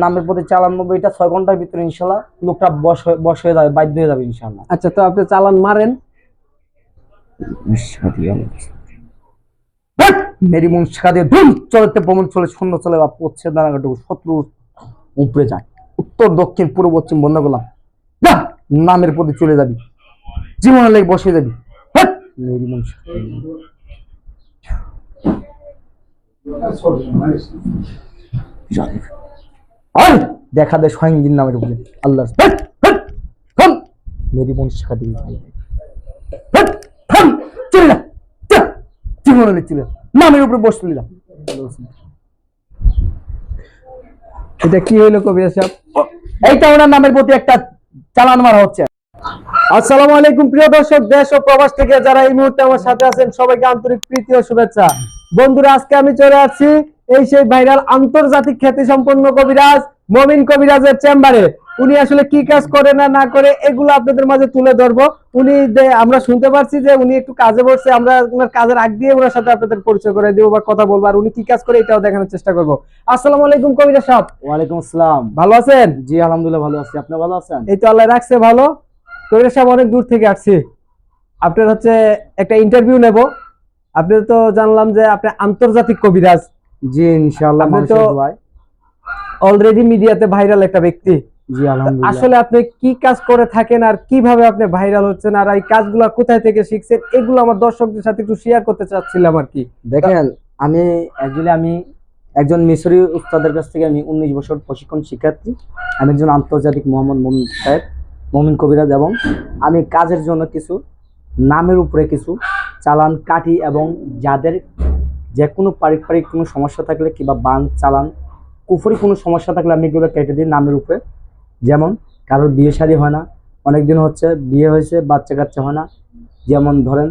নামের প্রতি চালান নেবো, এটা 6 ঘন্টার ভিতরে ইনশাল্লাহ লোকটা বশ হয়ে যাবে, বাধ্য হয়ে যাবে ইনশাল্লাহ। আচ্ছা, তো আপনি চালান মারেন। মেরি মন শিখা দিয়ে ধুম চলতে প্রমণ চলে, শূন্য চলে বা পড়ছে দানাঘাটুকু শত্রু উপরে যায়, উত্তর দক্ষিণ পূর্ব পশ্চিম বন্ধ করলাম, নামের প্রতি চলে যাবি, জীবনের লেগে বসে যাবি। মেরি মন শিখা দেখা দেয় স্বয়ং দিন নামের উপরে আল্লাহ মেরি মন শিখা দিন চলে যা, জীবনের চলে নামের উপরে বসে নিলাম। এটা কি হইলো কবিরাজ সাহেব? এইটা ওনার নামের প্রতি একটা চালান মারা হচ্ছে। আসসালামু আলাইকুম প্রিয় দর্শক, দেশ ও প্রবাস থেকে যারা এই মুহূর্তে আমার সাথে আছেন সবাইকে আন্তরিক প্রীতি ও শুভেচ্ছা। বন্ধুরা, আজকে আমি চলে আসছি এই সেই ভাইরাল আন্তর্জাতিক খ্যাতি সম্পন্ন কবিরাজ মমিন কবিরাজের চেম্বারে। উনি আসলে কি কাজ করে না করে এগুলো আপনাদের মাঝে তুলে ধরবো। আমরা শুনতে পারছি যে উনি একটু কাজে বসছে, আমরা ওনার কাজের আগ দিয়ে ওনার সাথে আপনাদের পরিচয় করে দিব বা কথা বলবো, আর উনি কি কাজ করে এটাও দেখানোর চেষ্টা করবো। আসসালামু আলাইকুম কবিরাজ সাহেব। ওয়ালাইকুম আসসালাম। ভালো আছেন? জি আলহামদুলিল্লাহ ভালো আছি, আপনি ভালো আছেন? এই তো আল্লাহ রাখছে ভালো। কবিরাজ সাহেব, অনেক দূর থেকে আসছি, আপনার হচ্ছে একটা ইন্টারভিউ নেব। আপনি তো জানলাম যে আপনি আন্তর্জাতিক কবিরাজ। জি ইনশাআল্লাহ, আপনি মানুষের তো দোয়ায় অলরেডি মিডিয়াতে ভাইরাল একটা ব্যক্তি। জি আলহামদুলিল্লাহ। আসলে আপনি কি কাজ করে থাকেন আর কিভাবে আপনি ভাইরাল হচ্ছেন আর এই কাজগুলো কোথায় থেকে শিখছেন, এগুলো আমার দর্শকদের সাথে একটু শেয়ার করতে চাচ্ছিলাম আর কি। দেখেন, আমি একজন মিশরি উস্তাদের কাছ থেকে আমি 19 বছর প্রশিক্ষণ শিক্ষার্থী। আমি একজন আন্তর্জাতিক মোহাম্মদ মমিন সাহেব, মমিন কবিরাজ, এবং আমি কাজের জন্য কিছু নামের উপরে কিছু চালান কাটি, এবং যাদের যে কোনো পারিবারিক কোনো সমস্যা থাকলে কিংবা বান চালান কুফরি কোনো সমস্যা থাকলে আমি এগুলো কেটে দিই নামের উপরে। যেমন কারোর বিয়ে শাদী হয় না, অনেকদিন হচ্ছে বিয়ে হয়েছে বাচ্চা কাচ্চা হয় না, যেমন ধরেন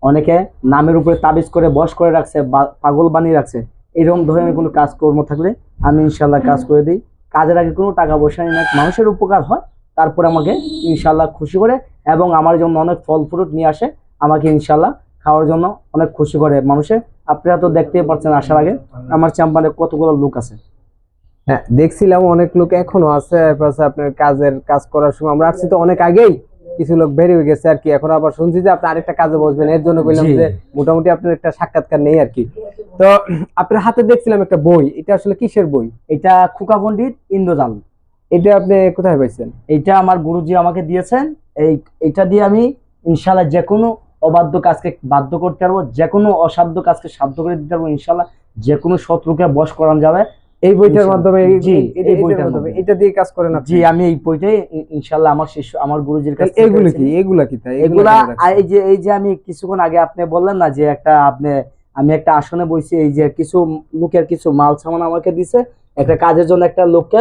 অনেকে নামের উপরে তাবিজ করে বশ করে রাখছে, পাগল বানিয়ে রাখছে, এরকম ধরনের কোনো কাজকর্ম থাকলে আমি ইনশাল্লাহ কাজ করে দিই। কাজের আগে কোনো টাকা পয়সা নেই না, মানুষের উপকার হয়, তারপরে আমাকে ইনশাল্লাহ খুশি করে এবং আমার জন্য অনেক ফল ফ্রুট নিয়ে আসে, আমাকে ইনশাল্লাহ খাওয়ার জন্য অনেক খুশি করে মানুষে। আপনারা তো দেখতেই পাচ্ছেন আসার আগে আমার চেম্বারে কতগুলো লোক আছে। হ্যাঁ, দেখছিলাম অনেক লোক এখনো আছে। আপনার কাজ করার সময় আমরা আসছি তো অনেক আগেই, কিছু লোক বেরিয়ে গেছে আর কি। এখন আবার শুনছি যে আপনি আরেকটা কাজে বসবেন, এর জন্য বললাম যে মোটামুটি আপনার একটা সাক্ষাৎকার নেই আর কি। তো আপনার হাতে দেখছিলাম একটা বই, এটা আসলে কিসের বই? এটা খোকা পণ্ডিত ইন্দ্রজাল। এটা আপনি কোথায় পাইছেন? এটা আমার গুরুজি আমাকে দিয়েছেন। এইটা দিয়ে আমি ইনশাল্লাহ যে কোনো অবাধ্য কাজকে বাধ্য করতে পারবো, যে কোনো অসাধ্য কাজকে সাধ্য করে দিতে পারবো, ইনশাল্লাহ যে কোনো শত্রুকে বশ করানো যাবে এই বইটার মাধ্যমে। জি, এই বইটার মাধ্যমে এটা দিয়ে কাজ করেন আপনি? জি, আমি এই বইটাই ইনশাল্লাহ আমার শিষ্য আমার গুরুজির কাছে। এগুলো কি তাই? এগুলা এই যে আমি কিছুক্ষণ আগে আপনি বললেন না যে আমি একটা আসনে বসি, এই যে কিছু লোকের কিছু মাল সামান আমাকে দিছে একটা কাজের জন্য। একটা লোককে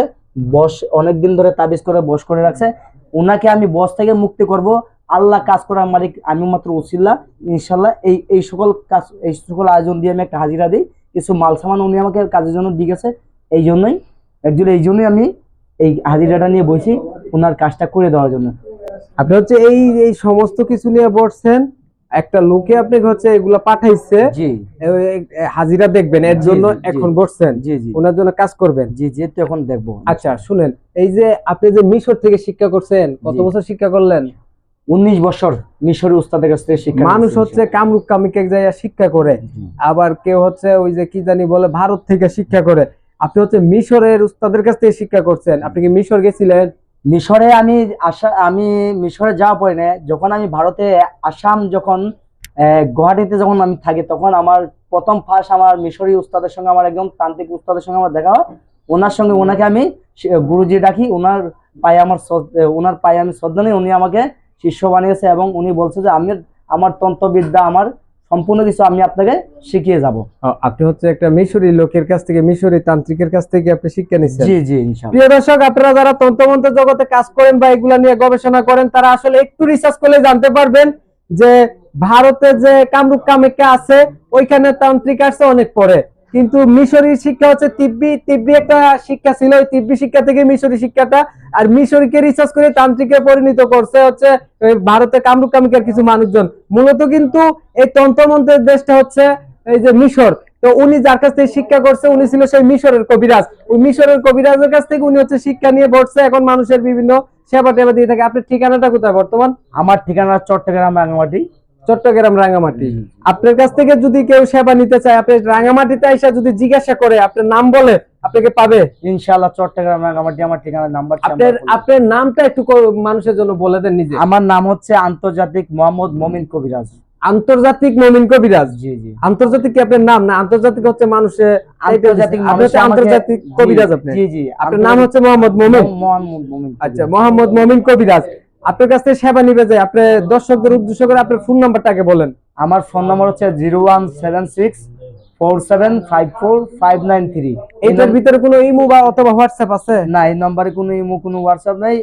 অনেকদিন ধরে তাবিজ করে বশ করে রাখছে, ওনাকে আমি বশ থেকে মুক্তি করব। আল্লাহ কাজ করার মালিক, আমি মাত্র ওসিলা। ইনশাল্লাহ এই সকল কাজ, এই সকল আয়োজন দিয়ে আমি একটা হাজিরা দিই। কিছু মাল সামান উনি আমাকে কাজের জন্য দিয়ে গেছে, এই জন্যই আমি এই হাজিরাটা নিয়ে বসি ওনার কাজটা করে দেওয়ার জন্য। আপনি হচ্ছে এই সমস্ত কিছু নিয়ে বসছেন, একটা লোকে আপনাকে হচ্ছে এগুলা পাঠাইছে, জি হাজিরা দেখবেন এর জন্য এখন বসছেন। জি জি, ওনার জন্য কাজ করবেন। জি জি, তো এখন দেখবো। আচ্ছা শুনেন, এই যে আপনি যে মিশর থেকে শিক্ষা করছেন, কত বছর শিক্ষা করলেন? 19 বছর মিশরি উস্তাদের কাছ থেকে শিক্ষা। মানুষ হচ্ছে কামরূপ কামিকে জায়গা শিক্ষা করে, আবার কেউ হচ্ছে ওই যে কি জানি বলে ভারত থেকে শিক্ষা করে। আপনি হচ্ছে মিশরের উস্তাদের কাছ থেকে শিক্ষা করছেন। আপনি কি মিশর গেছিলেন? মিশরে আমি মিশরে যাওয়া পরে না, যখন আমি ভারতে আসাম যখন গুয়াহাটিতে যখন আমি থাকি, তখন আমার প্রথম ফার্স্ট আমার মিশরি উস্তাদের সঙ্গে, আমার একদম তান্ত্রিক উস্তাদের সঙ্গে আমার দেখা হয়। ওনাকে আমি গুরুজি ডাকি, ওনার পায়ে আমি শ্রদ্ধা নিই। উনি আমাকে শিষ্য বানিয়েছে এবং উনি বলছে যে আমার তন্ত্রবিদ্যা, আমার সম্পূর্ণ কিছু আমি আপনাকে শিখিয়ে যাব। আপনি হচ্ছে একটা মিশরি লোকের কাছ থেকে, মিশরি তান্ত্রিকের কাছ থেকে আপনি শিক্ষা নিচ্ছেন? জি জি ইনশাআল্লাহ। প্রিয় দর্শক, আপনারা যারা তন্ত্রমন্ত্র জগতে কাজ করেন বা এগুলা নিয়ে গবেষণা করেন, তারা আসলে একটু রিসার্চ করলে জানতে পারবেন যে ভারতে যে কামরূপ কামাখ্যা আছে ওইখানে তান্ত্রিক আসছে অনেক পরে, কিন্তু মিশরি শিক্ষা হচ্ছে তিব্বি একটা শিক্ষা ছিল। ওই তিব্বি শিক্ষা থেকে মিশরি শিক্ষাটা, আর মিশরীকে রিসার্চ করে তান্ত্রিকে পরিণত করছে হচ্ছে ভারতে কামরূপ কামিকার কিছু মানুষজন। মূলত কিন্তু এই তন্ত্রমন্ত্রের দেশটা হচ্ছে এই যে মিশর, তো উনি যার কাছ থেকে শিক্ষা করছে উনি ছিল সেই মিশরের কবিরাজ। ওই মিশরের কবিরাজের কাছ থেকে উনি হচ্ছে শিক্ষা নিয়ে বসছে, এখন মানুষের বিভিন্ন সেবা টেবা দিয়ে থাকে। আপনার ঠিকানাটা কোথায় বর্তমান? আমার ঠিকানা চট্টগ্রাম রাঙ্গামাটি। চট্টগ্রাম রাঙ্গামাটি। আপনার কাছ থেকে যদি কেউ সেবা নিতে চায়, আপনি রাঙ্গামাটিতে এসে যদি জিজ্ঞাসা করে আপনার নাম বলে, আপনাকে পাবে ইনশাআল্লাহ। চট্টগ্রাম রাঙ্গামাটি আমার ঠিকানা, নাম্বার। আপনার নামটা একটু মানুষের জন্য বলে দেন নিজে। আমার নাম হচ্ছে আন্তর্জাতিক মোহাম্মদ মমিন কবিরাজ। আন্তর্জাতিক মমিন কবিরাজ। জি জি। আন্তর্জাতিক কি আপনার নাম? না, আন্তর্জাতিক হচ্ছে মানুষের আন্তর্জাতিক আন্তর্জাতিক কবিরাজ আপনি। জি জি। আপনার নাম হচ্ছে মোহাম্মদ মমিন। মোহাম্মদ মমিন। আচ্ছা, মোহাম্মদ মমিন কবিরাজ আপনার কাছ থেকে সেবা নিবে যায়। আপনি দর্শকদের উদ্দেশ্য করে আপনার ফোন নাম্বারটাকে বলেন। আমার ফোন নাম্বার হচ্ছে 01764754593। এইটার ভিতরে কোনো ইমো বা অথবা হোয়াটসঅ্যাপ আছে? না, এই নম্বরে কোনো ইমো কোনো হোয়াটসঅ্যাপ নাই।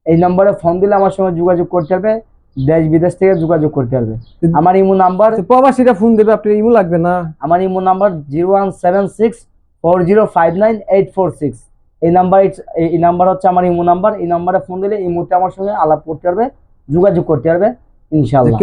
এই নম্বরে ফোন দিলে আমার সঙ্গে যোগাযোগ করতে হবে, দেশ বিদেশ থেকে যোগাযোগ করতে হবে। আমার ইমো নাম্বার, প্রবাসীরা ফোন দেবে, আপনার ইমো লাগবে না। আমার ইমো নাম্বার 01764059846। এই নাম্বার হচ্ছে আমার ইমো নাম্বার। এই নাম্বারে ফোন দিলে ইমোতে আমার সঙ্গে আলাপ করতে পারবে, যোগাযোগ করতে পারবে ইনশাআল্লাহ।